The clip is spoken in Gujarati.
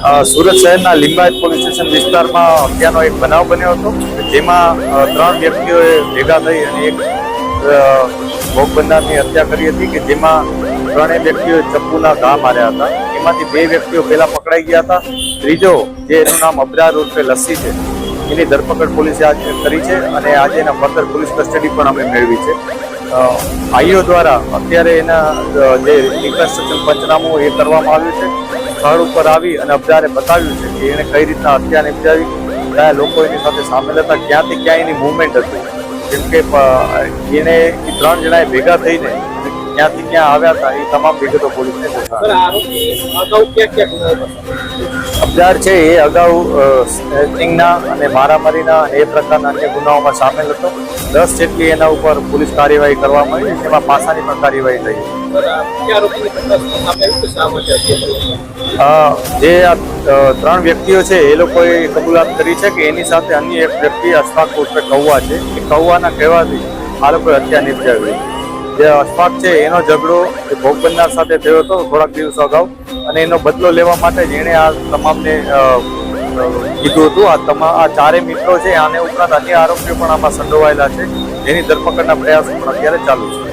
સુરત શહેરના લિંબાયત પોલીસ સ્ટેશન વિસ્તારમાં હત્યાનો એક બનાવ બન્યો હતો, જેમાં 3 વ્યક્તિઓએ ભેગા થઈ અને એક ભોગ બનનારની હત્યા કરી હતી, કે જેમાં 3 વ્યક્તિઓએ ચપ્પુના ઘા માર્યા હતા. એમાંથી 2 વ્યક્તિઓ પહેલા પકડાઈ ગયા હતા. ત્રીજો, જે એનું નામ અબરાર ઉર્ફે લસ્સી છે, એની ધરપકડ પોલીસે આજે કરી છે અને આજે એના ફર્ધર પોલીસ કસ્ટડી પણ અમે મેળવી છે. ભાઈઓ દ્વારા અત્યારે એના જે રિકન્સ્ટ્રક્શન પંચનામું એ કરવામાં આવ્યું છે. સ્થળ ઉપર આવી અને અબજારે બતાવ્યું છે કે એને કઈ રીતના હત્યા નિપજાવી, કયા લોકો એની સાથે સામેલ હતા, ક્યાંથી ક્યાં એની મૂવમેન્ટ હતી. જેમ કે એને 3 જણાએ ભેગા થઈને ક્યાંથી ક્યાં આવ્યા હતા એ તમામ વિગતો પોલીસને અબજાર છે એ અગાઉ સ્નેચિંગના અને મારામારીના અને એ પ્રકારના અન્ય ગુનાઓમાં સામેલ હતો. 10 જેટલી એના ઉપર પોલીસ કાર્યવાહી કરવામાં આવી, જેમાં પાસાની પણ કાર્યવાહી થઈ. જે આ 3 વ્યક્તિઓ છે એ લોકોએ કબૂલાત કરી છે કે એની સાથે અન્ય એક વ્યક્તિ અશફાક ઉર્ફે કૌવા છે. એ કૌવાના કહેવાથી આ લોકોએ હત્યા નિપજાવી. જે અશફાક છે એનો ઝઘડો એ ભોગ બનનાર સાથે થયો હતો થોડાક દિવસો અગાઉ, અને એનો બદલો લેવા માટે જ એણે આ તમામને કીધું હતું. આ 4 મિત્રો છે, આને ઉપરાંત અન્ય આરોપીઓ પણ આમાં સંડોવાયેલા છે, જેની ધરપકડના પ્રયાસો પણ અત્યારે ચાલુ છે.